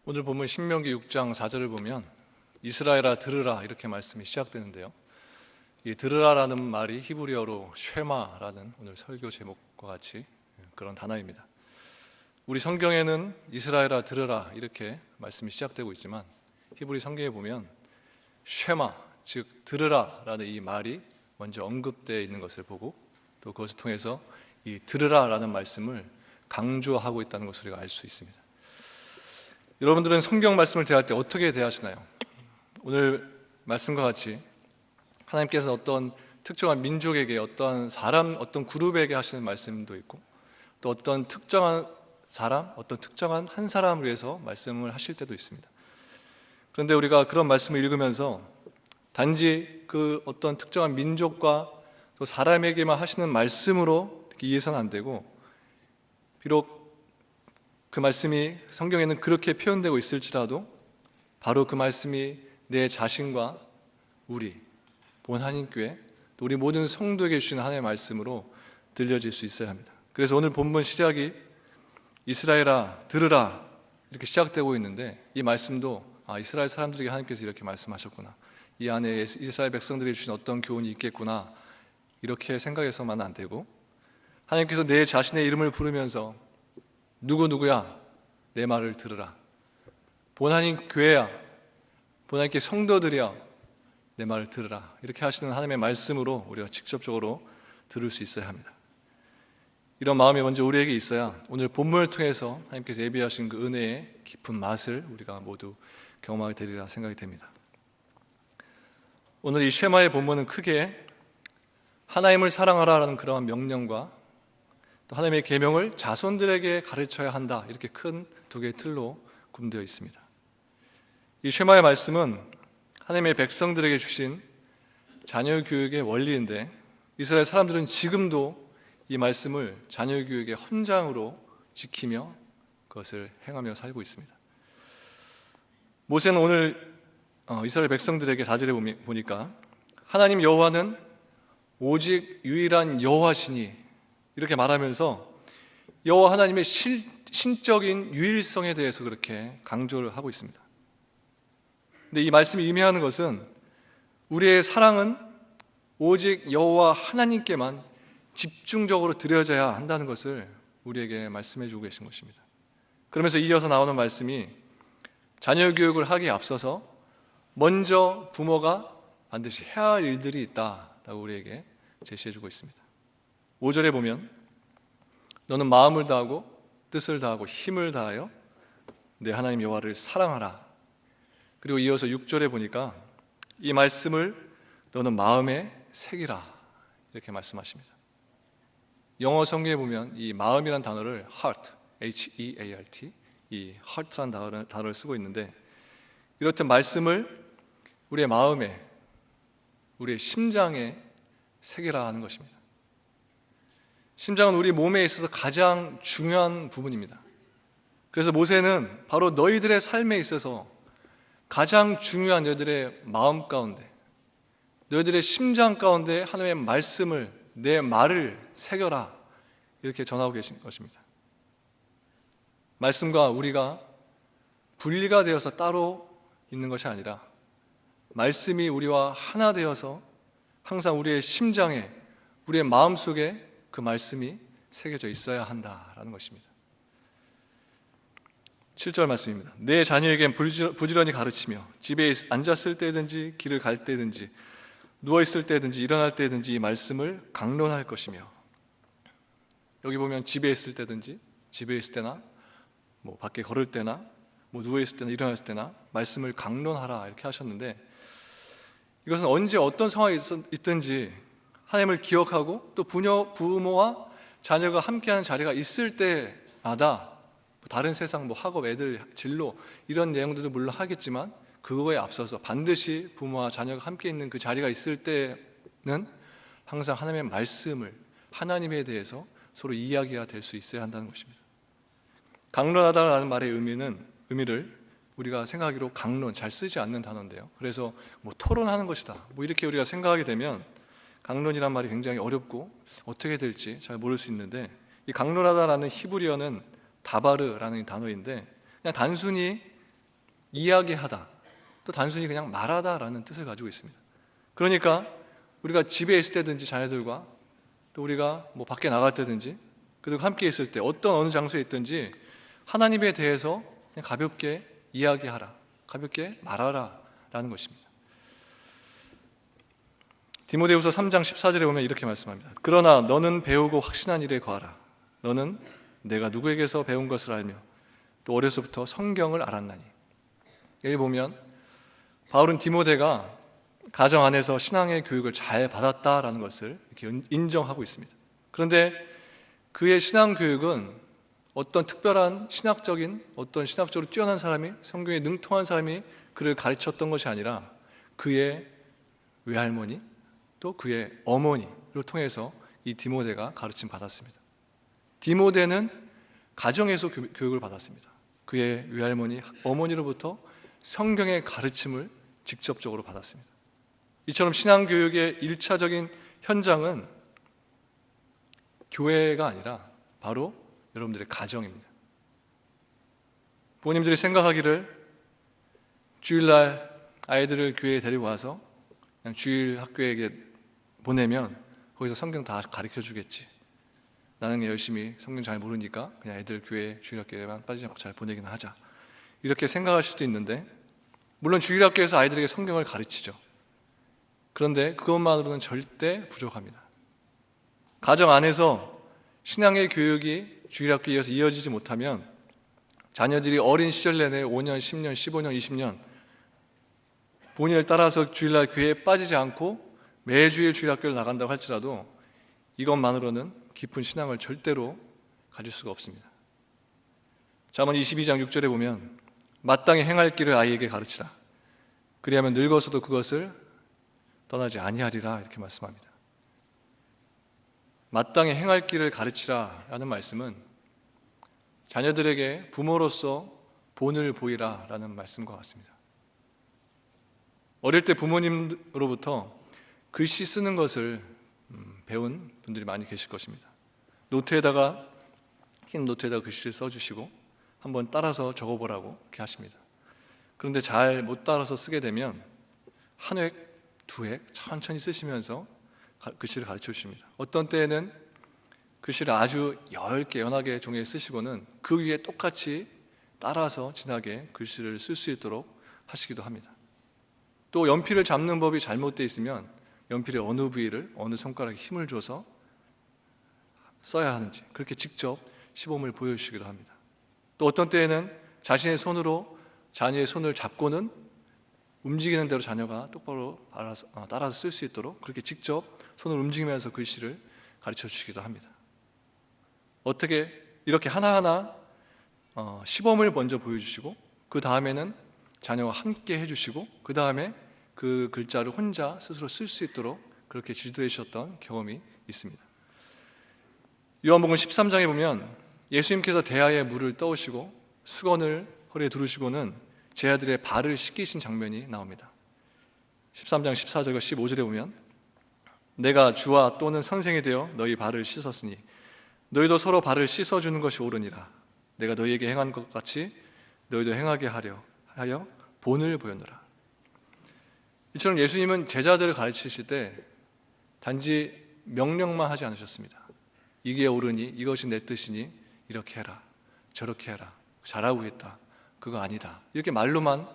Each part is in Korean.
오늘 본문 신명기 6장 4절을 보면 이스라엘아 들으라 이렇게 말씀이 시작되는데요. 이 들으라라는 말이 히브리어로 쉐마라는 오늘 설교 제목과 같이 그런 단어입니다. 우리 성경에는 이스라엘아 들으라 이렇게 말씀이 시작되고 있지만 히브리 성경에 보면 쉐마, 즉 들으라라는 이 말이 먼저 언급되어 있는 것을 보고 또 그것을 통해서 이 들으라라는 말씀을 강조하고 있다는 것을 우리가 알 수 있습니다. 여러분들은 성경 말씀을 대할 때 어떻게 대하시나요? 오늘 말씀과 같이 하나님께서 어떤 특정한 민족에게, 어떤 사람, 어떤 그룹에게 하시는 말씀도 있고 또 어떤 특정한 사람, 어떤 특정한 한 사람을 위해서 말씀을 하실 때도 있습니다. 그런데 우리가 그런 말씀을 읽으면서 단지 그 어떤 특정한 민족과 또 사람에게만 하시는 말씀으로 이렇게 이해서는 안 되고, 비록 그 말씀이 성경에는 그렇게 표현되고 있을지라도 바로 그 말씀이 내 자신과 우리 본 한인교회 또 우리 모든 성도에게 주시는 하나님의 말씀으로 들려질 수 있어야 합니다. 그래서 오늘 본문 시작이 이스라엘아 들으라 이렇게 시작되고 있는데, 이 말씀도 이스라엘 사람들에게 하나님께서 이렇게 말씀하셨구나, 이 안에 이스라엘 백성들이 주신 어떤 교훈이 있겠구나, 이렇게 생각해서만 안 되고 하나님께서 내 자신의 이름을 부르면서 누구야 내 말을 들으라, 본하나님 교회야, 본하나님께 성도들이야 내 말을 들으라, 이렇게 하시는 하나님의 말씀으로 우리가 직접적으로 들을 수 있어야 합니다. 이런 마음이 먼저 우리에게 있어야 오늘 본문을 통해서 하나님께서 예비하신 그 은혜의 깊은 맛을 우리가 모두 경험하게 되리라 생각이 됩니다. 오늘 이 쉐마의 본문은 크게 하나님을 사랑하라라는 그러한 명령과 또 하나님의 계명을 자손들에게 가르쳐야 한다, 이렇게 큰 두 개의 틀로 구분되어 있습니다. 이 쉐마의 말씀은 하나님의 백성들에게 주신 자녀 교육의 원리인데, 이스라엘 사람들은 지금도 이 말씀을 자녀 교육의 헌장으로 지키며 그것을 행하며 살고 있습니다. 모세는 오늘 이스라엘 백성들에게 4절에 보니까 하나님 여호와는 오직 유일한 여호와시니 이렇게 말하면서 여호와 하나님의 신적인 유일성에 대해서 그렇게 강조를 하고 있습니다. 근데 이 말씀이 의미하는 것은 우리의 사랑은 오직 여호와 하나님께만 집중적으로 드려져야 한다는 것을 우리에게 말씀해 주고 계신 것입니다. 그러면서 이어서 나오는 말씀이 자녀 교육을 하기에 앞서서 먼저 부모가 반드시 해야 할 일들이 있다라고 우리에게 제시해 주고 있습니다. 5절에 보면 너는 마음을 다하고 뜻을 다하고 힘을 다하여 내 하나님 여호와를 사랑하라. 그리고 이어서 6절에 보니까 이 말씀을 너는 마음에 새기라, 이렇게 말씀하십니다. 영어 성경에 보면 이 마음이란 단어를 heart, H-E-A-R-T, 이 heart란 단어를 쓰고 있는데, 이렇듯 말씀을 우리의 마음에, 우리의 심장에 새기라 하는 것입니다. 심장은 우리 몸에 있어서 가장 중요한 부분입니다. 그래서 모세는 바로 너희들의 삶에 있어서 가장 중요한 너희들의 마음 가운데, 너희들의 심장 가운데 하나님의 말씀을, 내 말을 새겨라, 이렇게 전하고 계신 것입니다. 말씀과 우리가 분리가 되어서 따로 있는 것이 아니라 말씀이 우리와 하나 되어서 항상 우리의 심장에, 우리의 마음속에 그 말씀이 새겨져 있어야 한다라는 것입니다. 7절 말씀입니다. 내 자녀에겐 부지런히 가르치며 집에 앉았을 때든지 길을 갈 때든지 누워있을 때든지 일어날 때든지 이 말씀을 강론할 것이며, 여기 보면 집에 있을 때든지, 집에 있을 때나 밖에 걸을 때나 누워있을 때나 일어났을 때나 말씀을 강론하라, 이렇게 하셨는데, 이것은 언제 어떤 상황이 있든지 하나님을 기억하고 또 부모와 자녀가 함께하는 자리가 있을 때마다, 다른 세상 학업, 애들 진로 이런 내용들도 물론 하겠지만 그거에 앞서서 반드시 부모와 자녀가 함께 있는 그 자리가 있을 때는 항상 하나님의 말씀을, 하나님에 대해서 서로 이야기가 될 수 있어야 한다는 것입니다. 강론하다라는 말의 의미를 우리가 생각하기로 강론, 잘 쓰지 않는 단어인데요. 그래서 토론하는 것이다, 이렇게 우리가 생각하게 되면 강론이란 말이 굉장히 어렵고 어떻게 될지 잘 모를 수 있는데, 이 강론하다라는 히브리어는 다바르라는 단어인데 그냥 단순히 이야기하다, 또 단순히 그냥 말하다라는 뜻을 가지고 있습니다. 그러니까 우리가 집에 있을 때든지 자녀들과 또 우리가 뭐 밖에 나갈 때든지 그리고 함께 있을 때 어떤 어느 장소에 있든지 하나님에 대해서 그냥 가볍게 이야기하라, 가볍게 말하라 라는 것입니다. 디모데후서 3장 14절에 보면 이렇게 말씀합니다. 그러나 너는 배우고 확신한 일에 거하라. 너는 내가 누구에게서 배운 것을 알며 또 어려서부터 성경을 알았나니. 여기 보면 바울은 디모데가 가정 안에서 신앙의 교육을 잘 받았다라는 것을 이렇게 인정하고 있습니다. 그런데 그의 신앙 교육은 어떤 특별한 어떤 신학적으로 뛰어난 사람이, 성경에 능통한 사람이 그를 가르쳤던 것이 아니라 그의 외할머니 또 그의 어머니를 통해서 이 디모데가 가르침 받았습니다. 디모데는 가정에서 교육을 받았습니다. 그의 외할머니, 어머니로부터 성경의 가르침을 직접적으로 받았습니다. 이처럼 신앙교육의 1차적인 현장은 교회가 아니라 바로 여러분들의 가정입니다. 부모님들이 생각하기를 주일날 아이들을 교회에 데리고 와서 그냥 주일 학교에 보내면 거기서 성경 다 가르쳐 주겠지. 나는 열심히 성경 잘 모르니까 그냥 애들 교회 주일 학교에만 빠지지 않고 잘 보내기나 하자. 이렇게 생각하실 수도 있는데, 물론 주일 학교에서 아이들에게 성경을 가르치죠. 그런데 그것만으로는 절대 부족합니다. 가정 안에서 신앙의 교육이 주일학교에서 이어지지 못하면 자녀들이 어린 시절 내내 5년, 10년, 15년, 20년 본인을 따라서 주일날 교회에 빠지지 않고 매주일 주일학교를 나간다고 할지라도 이것만으로는 깊은 신앙을 절대로 가질 수가 없습니다. 잠언 22장 6절에 보면 마땅히 행할 길을 아이에게 가르치라. 그리하면 늙어서도 그것을 떠나지 아니하리라 이렇게 말씀합니다. 마땅히 행할 길을 가르치라 라는 말씀은 자녀들에게 부모로서 본을 보이라 라는 말씀과 같습니다. 어릴 때 부모님으로부터 글씨 쓰는 것을 배운 분들이 많이 계실 것입니다. 흰 노트에다가 글씨를 써주시고 한번 따라서 적어보라고 이렇게 하십니다. 그런데 잘 못 따라서 쓰게 되면 한 획, 두 획 천천히 쓰시면서 글씨를 가르쳐 주십니다. 어떤 때에는 글씨를 아주 얇게 연하게 종이에 쓰시고는 그 위에 똑같이 따라서 진하게 글씨를 쓸 수 있도록 하시기도 합니다. 또 연필을 잡는 법이 잘못되어 있으면 연필의 어느 부위를 어느 손가락에 힘을 줘서 써야 하는지 그렇게 직접 시범을 보여주시기도 합니다. 또 어떤 때에는 자신의 손으로 자녀의 손을 잡고는 움직이는 대로 자녀가 똑바로 따라서 쓸 수 있도록 그렇게 직접 손을 움직이면서 글씨를 가르쳐 주시기도 합니다. 어떻게 이렇게 하나하나 시범을 먼저 보여주시고 그 다음에는 자녀와 함께 해주시고 그 다음에 그 글자를 혼자 스스로 쓸 수 있도록 그렇게 지도해 주셨던 경험이 있습니다. 요한복음 13장에 보면 예수님께서 대야에 물을 떠오시고 수건을 허리에 두르시고는 제 아들의 발을 씻기신 장면이 나옵니다. 13장 14절과 15절에 보면 내가 주와 또는 선생이 되어 너희 발을 씻었으니 너희도 서로 발을 씻어주는 것이 옳으니라. 내가 너희에게 행한 것 같이 너희도 행하게 하여 본을 보였노라. 이처럼 예수님은 제자들을 가르치실 때 단지 명령만 하지 않으셨습니다. 이게 옳으니 이것이 내 뜻이니 이렇게 해라, 저렇게 해라, 잘하고 있다, 그거 아니다 이렇게 말로만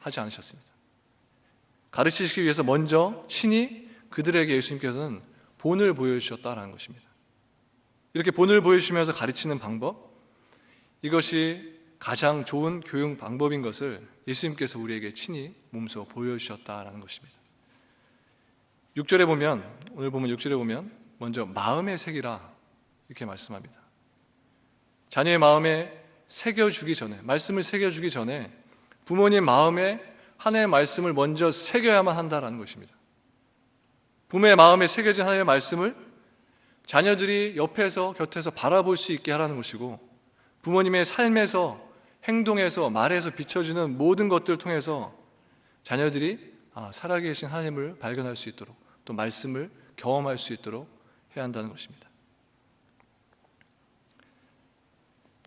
하지 않으셨습니다. 가르치시기 위해서 먼저 친히 그들에게 예수님께서는 본을 보여주셨다는 것입니다. 이렇게 본을 보여주시면서 가르치는 방법, 이것이 가장 좋은 교육 방법인 것을 예수님께서 우리에게 친히 몸소 보여주셨다는 것입니다. 6절에 보면, 오늘 보면 6절에 보면 먼저 마음에 새기라 이렇게 말씀합니다. 자녀의 마음에 새겨주기 전에, 말씀을 새겨주기 전에 부모님 마음에 하나님의 말씀을 먼저 새겨야만 한다는 것입니다. 부모의 마음에 새겨진 하나님의 말씀을 자녀들이 곁에서 바라볼 수 있게 하라는 것이고, 부모님의 삶에서, 행동에서, 말에서 비춰지는 모든 것들을 통해서 자녀들이 살아계신 하나님을 발견할 수 있도록, 또 말씀을 경험할 수 있도록 해야 한다는 것입니다.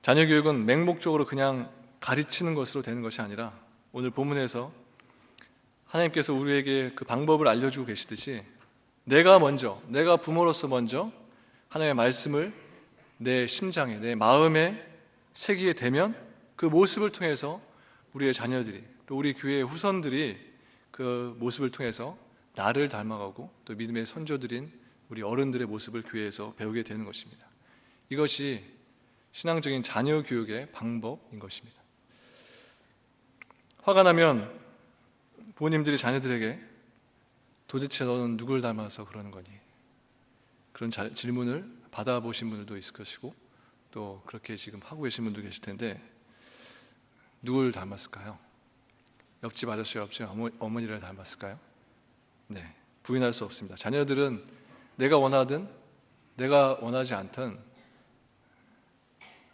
자녀 교육은 맹목적으로 그냥 가르치는 것으로 되는 것이 아니라 오늘 본문에서 하나님께서 우리에게 그 방법을 알려주고 계시듯이 내가 부모로서 먼저 하나님의 말씀을 내 심장에, 내 마음에 새기게 되면 그 모습을 통해서 우리의 자녀들이, 또 우리 교회의 후손들이 그 모습을 통해서 나를 닮아가고 또 믿음의 선조들인 우리 어른들의 모습을 교회에서 배우게 되는 것입니다. 이것이 신앙적인 자녀 교육의 방법인 것입니다. 화가 나면 부모님들이 자녀들에게 도대체 너는 누굴 닮아서 그러는 거니? 그런 질문을 받아보신 분들도 있을 것이고 또 그렇게 지금 하고 계신 분도 계실 텐데, 누굴 닮았을까요? 옆집 아저씨, 옆집 어머니를 닮았을까요? 네, 부인할 수 없습니다. 자녀들은 내가 원하든 내가 원하지 않든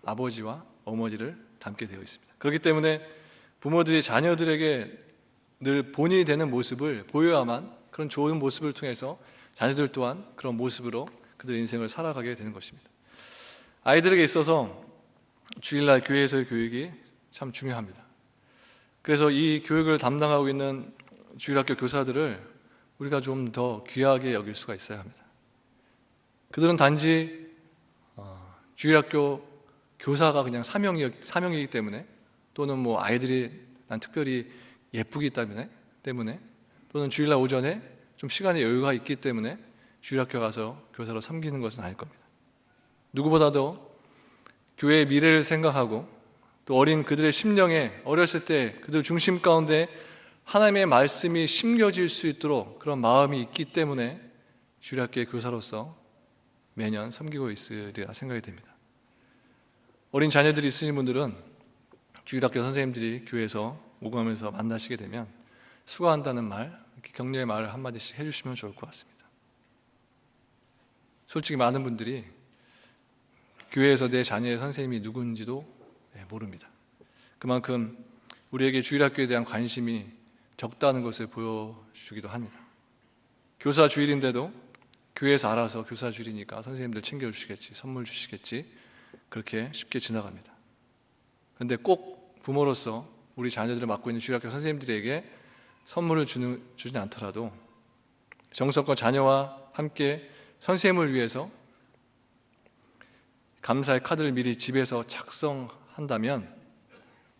아버지와 어머니를 닮게 되어 있습니다. 그렇기 때문에 부모들이 자녀들에게 늘 본인이 되는 모습을 보여야만 그런 좋은 모습을 통해서 자녀들 또한 그런 모습으로 그들의 인생을 살아가게 되는 것입니다. 아이들에게 있어서 주일날 교회에서의 교육이 참 중요합니다. 그래서 이 교육을 담당하고 있는 주일학교 교사들을 우리가 좀 더 귀하게 여길 수가 있어야 합니다. 그들은 단지 주일학교 교사가 그냥 사명이기 때문에, 또는 뭐 아이들이 난 특별히 예쁘기 때문에 또는 주일날 오전에 좀 시간의 여유가 있기 때문에 주일학교 가서 교사로 섬기는 것은 아닐 겁니다. 누구보다도 교회의 미래를 생각하고 또 어린 그들의 심령에 어렸을 때 그들 중심 가운데 하나님의 말씀이 심겨질 수 있도록 그런 마음이 있기 때문에 주일학교의 교사로서 매년 섬기고 있으리라 생각이 됩니다. 어린 자녀들이 있으신 분들은 주일학교 선생님들이 교회에서 오가면서 만나시게 되면 수고한다는 말, 이렇게 격려의 말을 한마디씩 해주시면 좋을 것 같습니다. 솔직히 많은 분들이 교회에서 내 자녀의 선생님이 누군지도 모릅니다. 그만큼 우리에게 주일학교에 대한 관심이 적다는 것을 보여주기도 합니다. 교사 주일인데도 교회에서 알아서 교사 주일이니까 선생님들 챙겨주시겠지, 선물 주시겠지, 그렇게 쉽게 지나갑니다. 그런데 꼭 부모로서 우리 자녀들을 맡고 있는 주일학교 선생님들에게 선물을 주진 않더라도 정성껏 자녀와 함께 선생님을 위해서 감사의 카드를 미리 집에서 작성한다면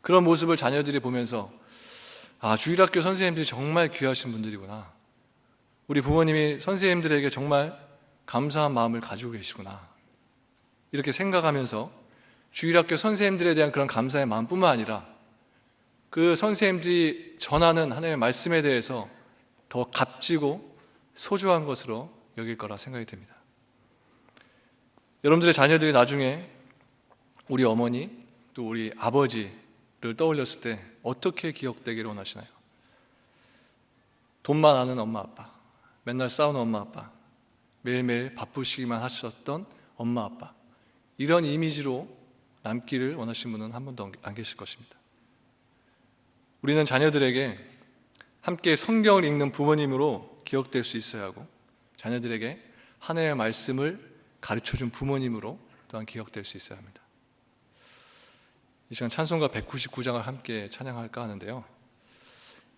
그런 모습을 자녀들이 보면서 주일학교 선생님들이 정말 귀하신 분들이구나, 우리 부모님이 선생님들에게 정말 감사한 마음을 가지고 계시구나, 이렇게 생각하면서 주일학교 선생님들에 대한 그런 감사의 마음뿐만 아니라 그 선생님들이 전하는 하나님의 말씀에 대해서 더 값지고 소중한 것으로 여길 거라 생각이 됩니다. 여러분들의 자녀들이 나중에 우리 어머니 또 우리 아버지를 떠올렸을 때 어떻게 기억되기를 원하시나요? 돈만 아는 엄마 아빠, 맨날 싸우는 엄마 아빠, 매일매일 바쁘시기만 하셨던 엄마 아빠, 이런 이미지로 남기를 원하시는 분은 한 분도 안 계실 것입니다. 우리는 자녀들에게 함께 성경을 읽는 부모님으로 기억될 수 있어야 하고, 자녀들에게 하나님의 말씀을 가르쳐준 부모님으로 또한 기억될 수 있어야 합니다. 이 시간 찬송가 199장을 함께 찬양할까 하는데요,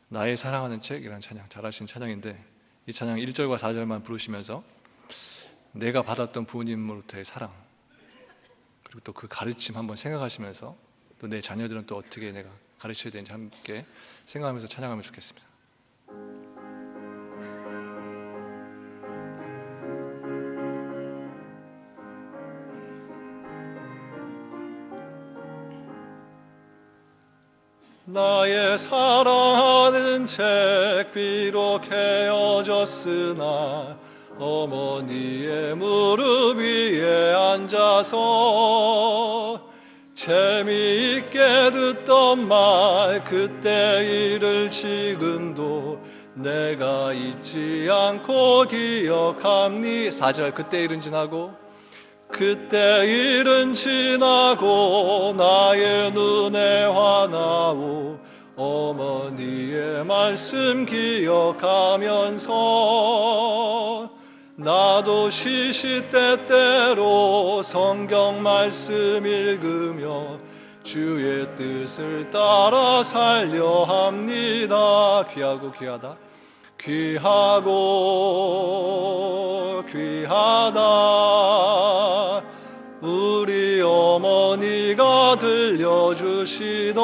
나의 사랑하는 책이라는 찬양, 잘 아시는 찬양인데 이 찬양 1절과 4절만 부르시면서 내가 받았던 부모님으로부터의 사랑, 그리고 또 그 가르침 한번 생각하시면서 또 내 자녀들은 또 어떻게 내가 가르쳐야 되는지 함께 생각하면서 찬양하면 좋겠습니다. 나의 사랑하는 책 비록 헤어졌으나 어머니의 무릎 위에 앉아서 재미있게 듣던 말 그때 일을 지금도 내가 잊지 않고 기억합니. 4절 그때 일은 지나고 그때 일은 지나고 나의 눈에 화나오 어머니의 말씀 기억하면서 나도 시시때때로 성경 말씀 읽으며 주의 뜻을 따라 살려 합니다. 귀하고 귀하다, 귀하고 귀하다. 우리 어머니가 들려주시던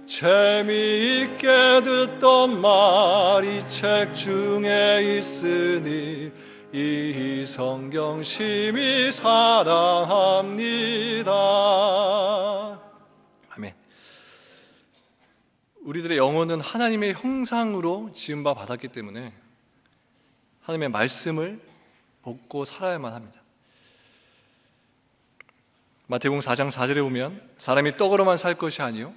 재미있게 듣던 말 이 책 중에 있으니 이 성경 심히 사랑합니다. 아멘. 우리들의 영혼은 하나님의 형상으로 지은 바 받았기 때문에 하나님의 말씀을 먹고 살아야만 합니다. 마태복음 4장 4절에 보면 사람이 떡으로만 살 것이 아니요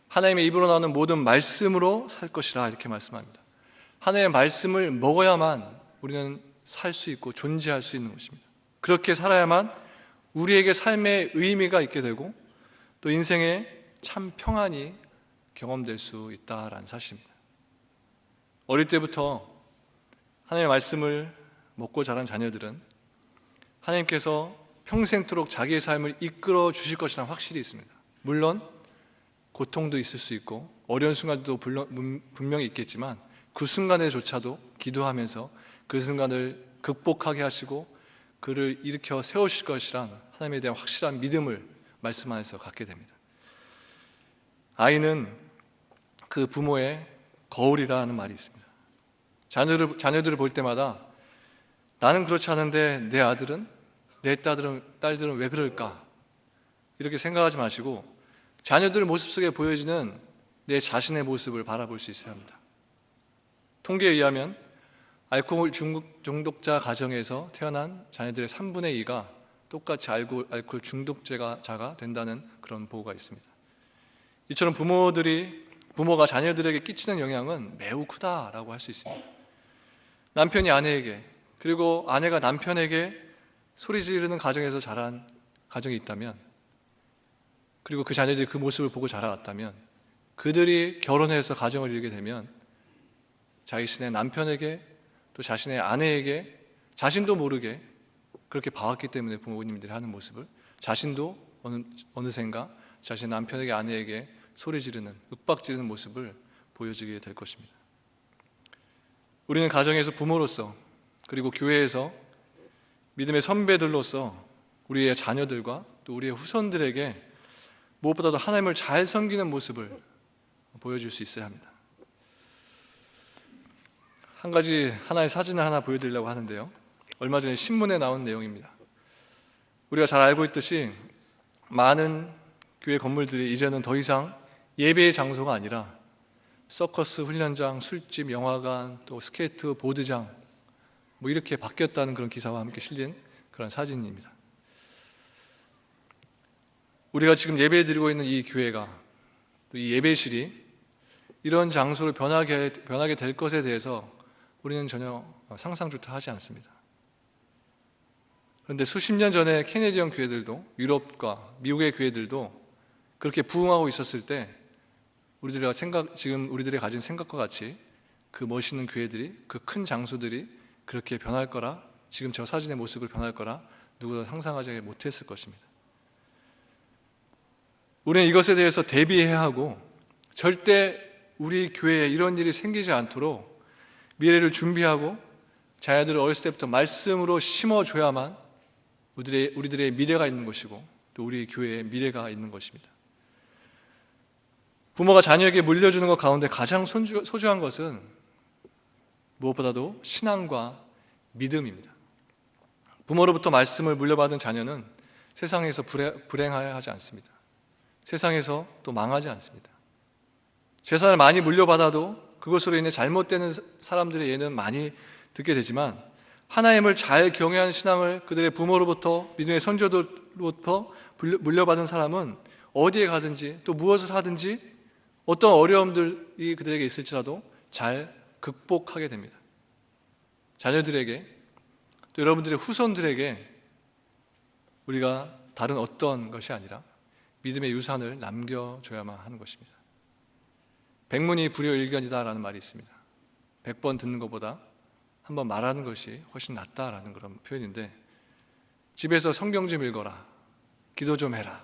하나님의 입으로 나오는 모든 말씀으로 살 것이라 이렇게 말씀합니다. 하나님의 말씀을 먹어야만 우리는 살 수 있고 존재할 수 있는 것입니다. 그렇게 살아야만 우리에게 삶의 의미가 있게 되고 또 인생에 참 평안이 경험될 수 있다라는 사실입니다. 어릴 때부터 하나님의 말씀을 먹고 자란 자녀들은 하나님께서 평생토록 자기의 삶을 이끌어 주실 것이라는 확실히 있습니다. 물론 고통도 있을 수 있고 어려운 순간도 분명히 있겠지만 그 순간에조차도 기도하면서 그 순간을 극복하게 하시고 그를 일으켜 세우실 것이란 하나님에 대한 확실한 믿음을 말씀 안에서 갖게 됩니다. 아이는 그 부모의 거울이라는 말이 있습니다. 자녀들을 볼 때마다 나는 그렇지 않은데 내 아들은, 내 딸들은 왜 그럴까? 이렇게 생각하지 마시고 자녀들 모습 속에 보여지는 내 자신의 모습을 바라볼 수 있어야 합니다. 통계에 의하면 알코올 중독자 가정에서 태어난 자녀들의 3분의 2가 똑같이 알코올 중독자가 된다는 그런 보고가 있습니다. 이처럼 부모가 자녀들에게 끼치는 영향은 매우 크다라고 할 수 있습니다. 남편이 아내에게 그리고 아내가 남편에게 소리 지르는 가정에서 자란 가정이 있다면 그리고 그 자녀들이 그 모습을 보고 자라왔다면 그들이 결혼해서 가정을 이루게 되면 자신의 남편에게 또 자신의 아내에게 자신도 모르게 그렇게 봐왔기 때문에 부모님들이 하는 모습을 자신도 어느샌가 자신 남편에게 아내에게 소리 지르는 윽박 지르는 모습을 보여주게 될 것입니다. 우리는 가정에서 부모로서 그리고 교회에서 믿음의 선배들로서 우리의 자녀들과 또 우리의 후손들에게 무엇보다도 하나님을 잘 섬기는 모습을 보여줄 수 있어야 합니다. 하나의 사진을 하나 보여드리려고 하는데요. 얼마 전에 신문에 나온 내용입니다. 우리가 잘 알고 있듯이 많은 교회 건물들이 이제는 더 이상 예배의 장소가 아니라 서커스 훈련장, 술집, 영화관, 또 스케이트 보드장 이렇게 바뀌었다는 그런 기사와 함께 실린 그런 사진입니다. 우리가 지금 예배드리고 있는 이 교회가 또 이 예배실이 이런 장소로 변하게 될 것에 대해서 우리는 전혀 상상조차 하지 않습니다. 그런데 수십 년 전에 캐네디언 교회들도 유럽과 미국의 교회들도 그렇게 부흥하고 있었을 때 지금 우리들이 가진 생각과 같이 그 멋있는 교회들이 그 큰 장소들이 그렇게 변할 거라 지금 저 사진의 모습을 변할 거라 누구도 상상하지 못했을 것입니다. 우리는 이것에 대해서 대비해야 하고 절대 우리 교회에 이런 일이 생기지 않도록 미래를 준비하고 자녀들을 어렸을 때부터 말씀으로 심어줘야만 우리들의 미래가 있는 것이고 또 우리 교회의 미래가 있는 것입니다. 부모가 자녀에게 물려주는 것 가운데 가장 소중한 것은 무엇보다도 신앙과 믿음입니다. 부모로부터 말씀을 물려받은 자녀는 세상에서 불행하여 하지 않습니다. 세상에서 또 망하지 않습니다. 재산을 많이 물려받아도 그것으로 인해 잘못되는 사람들의 예는 많이 듣게 되지만 하나님을 잘 경외하는 신앙을 그들의 부모로부터 믿음의 선조들로부터 물려받은 사람은 어디에 가든지 또 무엇을 하든지 어떤 어려움들이 그들에게 있을지라도 잘 극복하게 됩니다. 자녀들에게 또 여러분들의 후손들에게 우리가 다른 어떤 것이 아니라 믿음의 유산을 남겨줘야만 하는 것입니다. 백문이 불여일견이다라는 말이 있습니다. 100번 듣는 것보다 한 번 말하는 것이 훨씬 낫다라는 그런 표현인데 집에서 성경 좀 읽어라, 기도 좀 해라,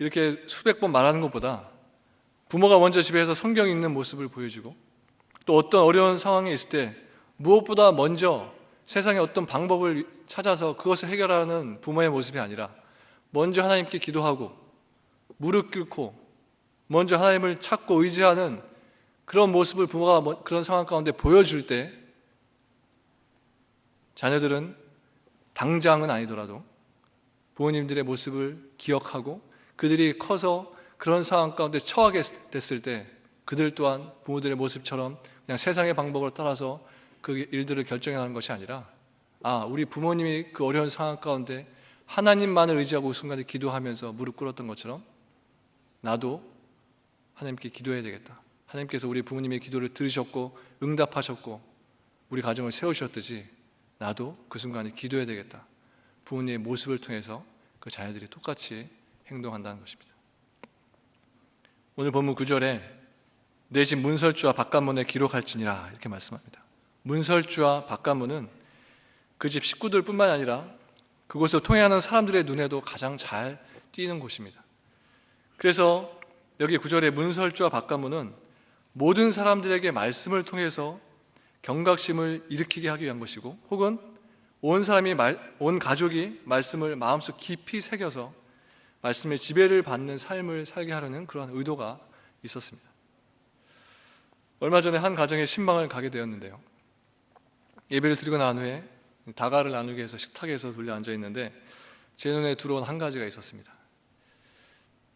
이렇게 수백 번 말하는 것보다 부모가 먼저 집에서 성경 읽는 모습을 보여주고 또 어떤 어려운 상황에 있을 때 무엇보다 먼저 세상의 어떤 방법을 찾아서 그것을 해결하는 부모의 모습이 아니라 먼저 하나님께 기도하고 무릎 꿇고 먼저 하나님을 찾고 의지하는 그런 모습을 부모가 그런 상황 가운데 보여줄 때 자녀들은 당장은 아니더라도 부모님들의 모습을 기억하고 그들이 커서 그런 상황 가운데 처하게 됐을 때 그들 또한 부모들의 모습처럼 그냥 세상의 방법을 따라서 그 일들을 결정하는 것이 아니라 우리 부모님이 그 어려운 상황 가운데 하나님만을 의지하고 그 순간에 기도하면서 무릎 꿇었던 것처럼 나도 하나님께 기도해야 되겠다. 하나님께서 우리 부모님의 기도를 들으셨고 응답하셨고 우리 가정을 세우셨듯이 나도 그 순간에 기도해야 되겠다. 부모님의 모습을 통해서 그 자녀들이 똑같이 행동한다는 것입니다. 오늘 본문 9절에 내 집 문설주와 바깥문에 기록할지니라 이렇게 말씀합니다. 문설주와 바깥문은 그 집 식구들뿐만 아니라 그곳을 통행하는 사람들의 눈에도 가장 잘 띄는 곳입니다. 그래서 여기 9절에 문설주와 바깥문은 모든 사람들에게 말씀을 통해서 경각심을 일으키게 하기 위한 것이고 혹은 온 가족이 말씀을 마음속 깊이 새겨서 말씀의 지배를 받는 삶을 살게 하려는 그런 의도가 있었습니다. 얼마 전에 한 가정에 신방을 가게 되었는데요. 예배를 드리고 난 후에 다가를 나누기 위해서 식탁에서 둘러 앉아 있는데 제 눈에 들어온 한 가지가 있었습니다.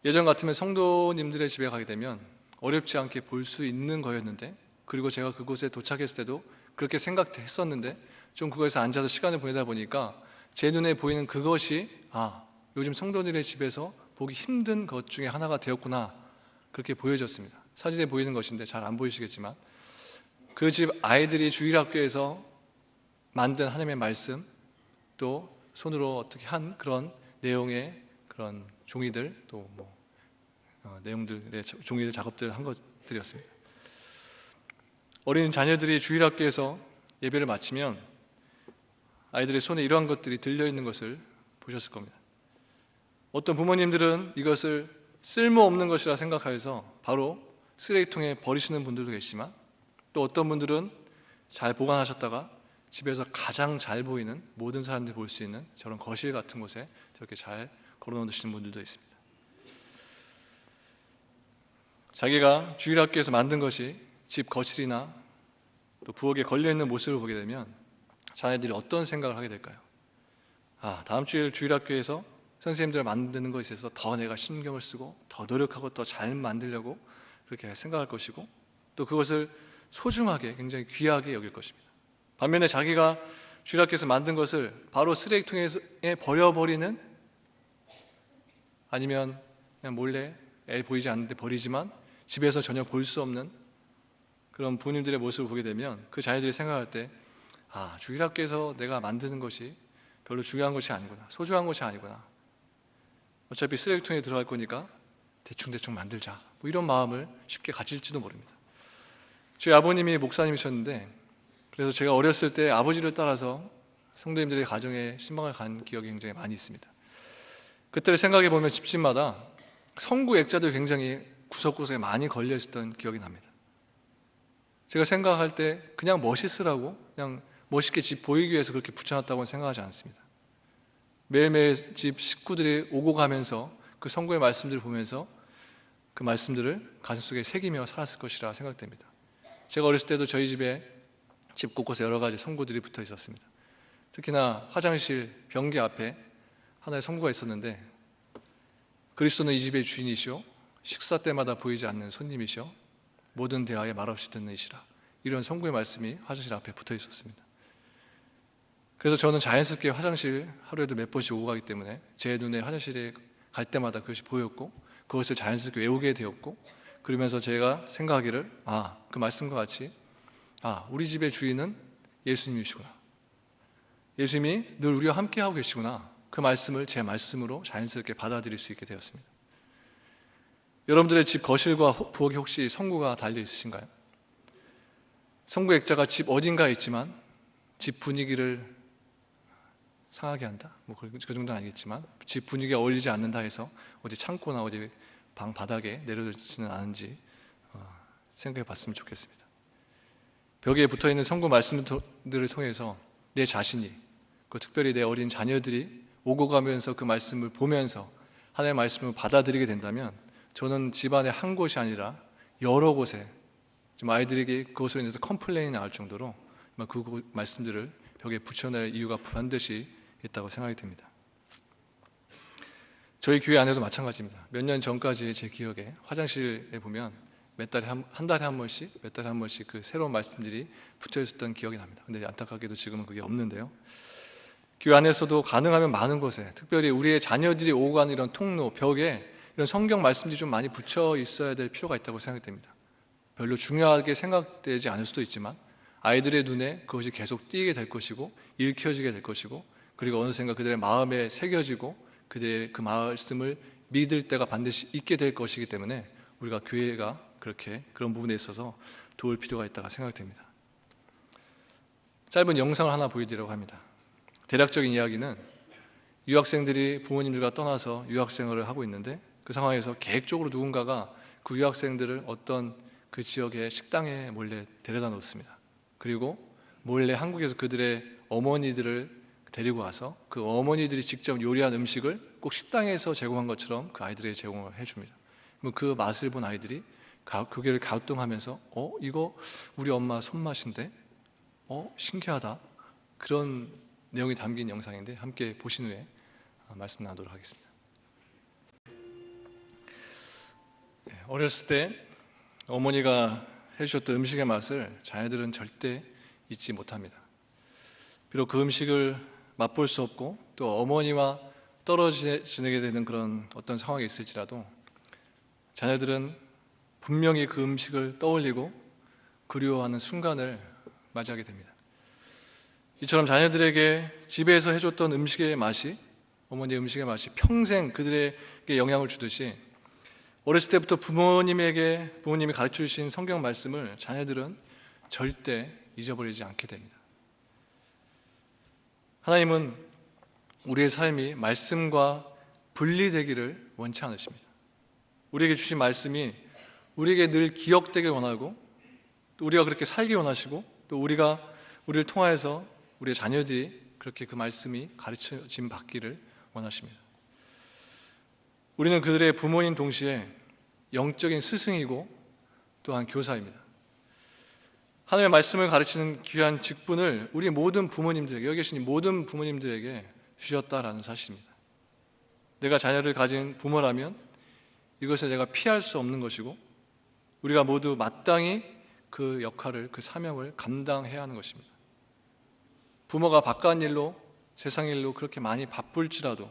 예전 같으면 성도님들의 집에 가게 되면 어렵지 않게 볼 수 있는 거였는데 그리고 제가 그곳에 도착했을 때도 그렇게 생각했었는데 좀 그곳에서 앉아서 시간을 보내다 보니까 제 눈에 보이는 그것이 요즘 성도들의 집에서 보기 힘든 것 중에 하나가 되었구나 그렇게 보여졌습니다. 사진에 보이는 것인데 잘 안 보이시겠지만 그 집 아이들이 주일학교에서 만든 하나님의 말씀 또 손으로 어떻게 한 그런 내용의 그런 종이들 또 내용들의 종이들 작업들을 한 것들이었습니다. 어린 자녀들이 주일학교에서 예배를 마치면 아이들의 손에 이러한 것들이 들려있는 것을 보셨을 겁니다. 어떤 부모님들은 이것을 쓸모없는 것이라 생각하여서 바로 쓰레기통에 버리시는 분들도 계시지만 또 어떤 분들은 잘 보관하셨다가 집에서 가장 잘 보이는 모든 사람들이 볼 수 있는 저런 거실 같은 곳에 저렇게 잘 걸어놓으시는 분들도 있습니다. 자기가 주일학교에서 만든 것이 집 거실이나 또 부엌에 걸려있는 모습을 보게 되면 자녀들이 어떤 생각을 하게 될까요? 다음 주일 주일학교에서 선생님들 만드는 것에 있어서 더 내가 신경을 쓰고 더 노력하고 더 잘 만들려고 그렇게 생각할 것이고 또 그것을 소중하게 굉장히 귀하게 여길 것입니다. 반면에 자기가 주일학교에서 만든 것을 바로 쓰레기통에 버려버리는 아니면 그냥 몰래 애 보이지 않는데 버리지만 집에서 전혀 볼 수 없는 그런 부모님들의 모습을 보게 되면 그 자녀들이 생각할 때 주일학교에서 내가 만드는 것이 별로 중요한 것이 아니구나 소중한 것이 아니구나 어차피 쓰레기통에 들어갈 거니까 대충 만들자 이런 마음을 쉽게 가질지도 모릅니다. 저희 아버님이 목사님이셨는데 그래서 제가 어렸을 때 아버지를 따라서 성도님들의 가정에 신방을 간 기억이 굉장히 많이 있습니다. 그때를 생각해 보면 집집마다 성구 액자들 굉장히 구석구석에 많이 걸려 있었던 기억이 납니다. 제가 생각할 때 그냥 멋있으라고 그냥 멋있게 집 보이기 위해서 그렇게 붙여놨다고는 생각하지 않습니다. 매일매일 집 식구들이 오고 가면서 그 성구의 말씀들을 보면서 그 말씀들을 가슴속에 새기며 살았을 것이라 생각됩니다. 제가 어렸을 때도 저희 집에 집 곳곳에 여러 가지 성구들이 붙어 있었습니다. 특히나 화장실 변기 앞에 하나의 성구가 있었는데 그리스도는 이 집의 주인이시오 식사 때마다 보이지 않는 손님이시오 모든 대화에 말없이 듣는 이시라 이런 성구의 말씀이 화장실 앞에 붙어 있었습니다. 그래서 저는 자연스럽게 화장실 하루에도 몇 번씩 오고 가기 때문에 제 눈에 화장실에 갈 때마다 그것이 보였고 그것을 자연스럽게 외우게 되었고 그러면서 제가 생각하기를 그 말씀과 같이 우리 집의 주인은 예수님이시구나 예수님이 늘 우리와 함께하고 계시구나 그 말씀을 제 말씀으로 자연스럽게 받아들일 수 있게 되었습니다. 여러분들의 집 거실과 부엌에 혹시 성구가 달려 있으신가요? 성구 액자가 집 어딘가에 있지만 집 분위기를 상하게 한다. 그 정도는 아니겠지만 집 분위기가 어울리지 않는다 해서 어디 창고나 어디 방 바닥에 내려지는 않은지 생각해 봤으면 좋겠습니다. 벽에 붙어 있는 성구 말씀들을 통해서 내 자신이, 특별히 내 어린 자녀들이 오고 가면서 그 말씀을 보면서 하나님의 말씀을 받아들이게 된다면 저는 집안의 한 곳이 아니라 여러 곳에 좀 아이들에게 그것으로 인해서 컴플레인이 나올 정도로 그 말씀들을 벽에 붙여낼 이유가 반드시 있다고 생각이 듭니다. 저희 교회 안에도 마찬가지입니다. 몇 년 전까지 제 기억에 화장실에 보면 한 달에 한 번씩 그 새로운 말씀들이 붙어 있었던 기억이 납니다. 근데 안타깝게도 지금은 그게 없는데요. 교회 안에서도 가능하면 많은 곳에, 특별히 우리의 자녀들이 오고 가는 이런 통로, 벽에 이런 성경 말씀들이 좀 많이 붙여 있어야 될 필요가 있다고 생각됩니다. 별로 중요하게 생각되지 않을 수도 있지만 아이들의 눈에 그것이 계속 띄게 될 것이고 읽혀지게 될 것이고, 그리고 어느샌가 그들의 마음에 새겨지고 그들의 그 말씀을 믿을 때가 반드시 있게 될 것이기 때문에 우리가 교회가 그렇게 그런 부분에 있어서 도울 필요가 있다고 생각됩니다. 짧은 영상을 하나 보여드리려고 합니다. 대략적인 이야기는 유학생들이 부모님들과 떠나서 유학생활을 하고 있는데 그 상황에서 계획적으로 누군가가 그 유학생들을 어떤 그 지역의 식당에 몰래 데려다 놓습니다. 그리고 몰래 한국에서 그들의 어머니들을 데리고 와서 그 어머니들이 직접 요리한 음식을 꼭 식당에서 제공한 것처럼 그 아이들에게 제공을 해줍니다. 그럼 그 맛을 본 아이들이 고개를 갸우뚱하면서 이거 우리 엄마 손맛인데? 신기하다. 그런 내용이 담긴 영상인데 함께 보신 후에 말씀 나누도록 하겠습니다. 어렸을 때 어머니가 해주셨던 음식의 맛을 자녀들은 절대 잊지 못합니다. 비록 그 음식을 맛볼 수 없고 또 어머니와 떨어지게 되는 그런 어떤 상황이 있을지라도 자녀들은 분명히 그 음식을 떠올리고 그리워하는 순간을 맞이하게 됩니다. 이처럼 자녀들에게 집에서 해줬던 음식의 맛이, 어머니의 음식의 맛이 평생 그들에게 영향을 주듯이 어렸을 때부터 부모님이 가르쳐 주신 성경 말씀을 자녀들은 절대 잊어버리지 않게 됩니다. 하나님은 우리의 삶이 말씀과 분리되기를 원치 않으십니다. 우리에게 주신 말씀이 우리에게 늘 기억되길 원하고 또 우리가 그렇게 살기 원하시고 또 우리를 통하여서 우리의 자녀들이 그렇게 그 말씀이 가르쳐짐 받기를 원하십니다. 우리는 그들의 부모인 동시에 영적인 스승이고 또한 교사입니다. 하나님의 말씀을 가르치는 귀한 직분을 우리 모든 부모님들에게, 여기 계신 모든 부모님들에게 주셨다라는 사실입니다. 내가 자녀를 가진 부모라면 이것을 내가 피할 수 없는 것이고 우리가 모두 마땅히 그 역할을, 그 사명을 감당해야 하는 것입니다. 부모가 바깥 일로, 세상 일로 그렇게 많이 바쁠지라도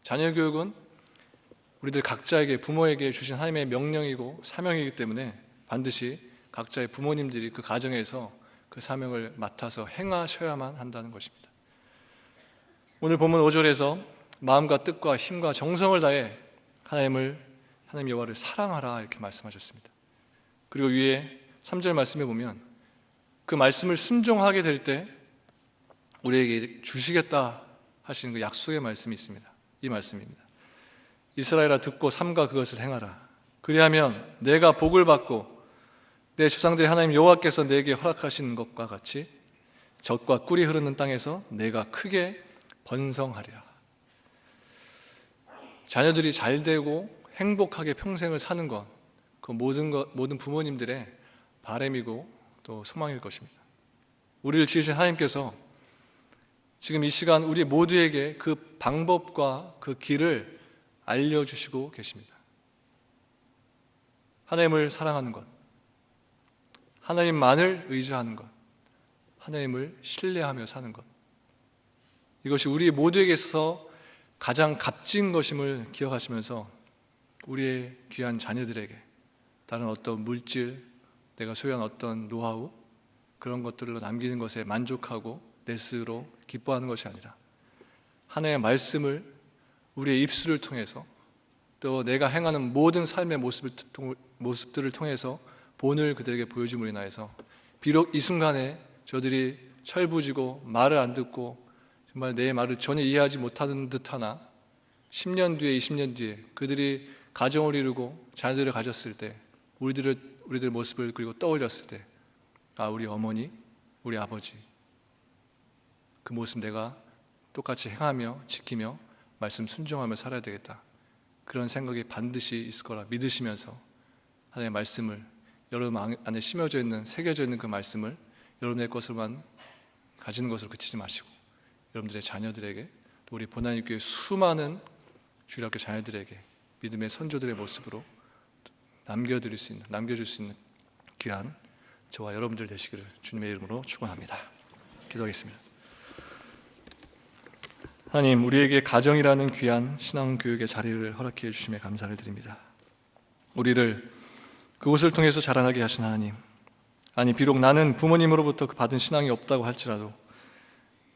자녀 교육은 우리들 각자에게, 부모에게 주신 하나님의 명령이고 사명이기 때문에 반드시 각자의 부모님들이 그 가정에서 그 사명을 맡아서 행하셔야만 한다는 것입니다. 오늘 본문 5절에서 마음과 뜻과 힘과 정성을 다해 하나님 여호와를 사랑하라 이렇게 말씀하셨습니다. 그리고 위에 3절 말씀에 보면 그 말씀을 순종하게 될 때 우리에게 주시겠다 하시는 그 약속의 말씀이 있습니다. 이 말씀입니다. 이스라엘아 듣고 삼가 그것을 행하라. 그리하면 내가 복을 받고 내 조상들의 하나님 여호와께서 내게 허락하신 것과 같이 젖과 꿀이 흐르는 땅에서 내가 크게 번성하리라. 자녀들이 잘되고 행복하게 평생을 사는 것, 그 모든 부모님들의 바람이고 또 소망일 것입니다. 우리를 지으신 하나님께서 지금 이 시간 우리 모두에게 그 방법과 그 길을 알려주시고 계십니다. 하나님을 사랑하는 것, 하나님만을 의지하는 것, 하나님을 신뢰하며 사는 것, 이것이 우리 모두에게 있어서 가장 값진 것임을 기억하시면서 우리의 귀한 자녀들에게 다른 어떤 물질, 내가 소유한 어떤 노하우 그런 것들로 남기는 것에 만족하고 내 스스로 기뻐하는 것이 아니라 하나님의 말씀을 우리의 입술을 통해서 또 내가 행하는 모든 삶의 모습들을 통해서 본을 그들에게 보여줌으로 인하여서 비록 이 순간에 저들이 철부지고 말을 안 듣고 정말 내 말을 전혀 이해하지 못하는 듯하나 10년 뒤에 20년 뒤에 그들이 가정을 이루고 자녀들을 가졌을 때 우리들 모습을 그리고 떠올렸을 때 우리 어머니, 우리 아버지 그 모습 내가 똑같이 행하며 지키며 말씀 순종하며 살아야 되겠다. 그런 생각이 반드시 있을 거라 믿으시면서 하나님의 말씀을 여러분 안에 심어져 있는 새겨져 있는 그 말씀을 여러분의 것으로만 가지는 것으로 그치지 마시고 여러분들의 자녀들에게 또 우리 보나님교회 수많은 주일학교 자녀들에게 믿음의 선조들의 모습으로 남겨줄 수 있는 귀한 저와 여러분들 되시기를 주님의 이름으로 축원합니다. 기도하겠습니다. 하나님, 우리에게 가정이라는 귀한 신앙교육의 자리를 허락해 주심에 감사를 드립니다. 우리를 그곳을 통해서 자라나게 하신 하나님, 비록 나는 부모님으로부터 받은 신앙이 없다고 할지라도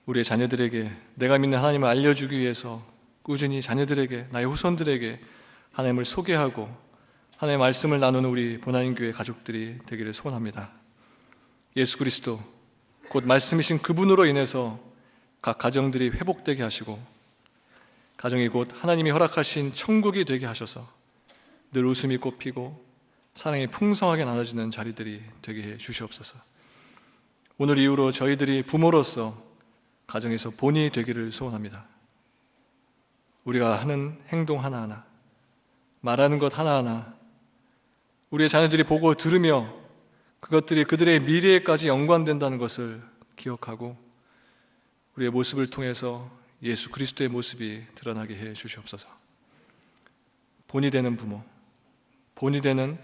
우리의 자녀들에게 내가 믿는 하나님을 알려주기 위해서 꾸준히 자녀들에게, 나의 후손들에게 하나님을 소개하고 하나님의 말씀을 나누는 우리 보나님교회 가족들이 되기를 소원합니다. 예수 그리스도 곧 말씀이신 그분으로 인해서 각 가정들이 회복되게 하시고 가정이 곧 하나님이 허락하신 천국이 되게 하셔서 늘 웃음이 꽃피고 사랑이 풍성하게 나눠지는 자리들이 되게 해 주시옵소서. 오늘 이후로 저희들이 부모로서 가정에서 본이 되기를 소원합니다. 우리가 하는 행동 하나하나, 말하는 것 하나하나 우리의 자녀들이 보고 들으며 그것들이 그들의 미래에까지 연관된다는 것을 기억하고 우리의 모습을 통해서 예수 그리스도의 모습이 드러나게 해 주시옵소서. 본이 되는 부모, 본이 되는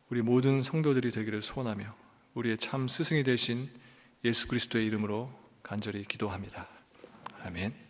우리 모든 성도들이 되기를 소원하며 우리의 참 스승이 되신 예수 그리스도의 이름으로 간절히 기도합니다. 아멘.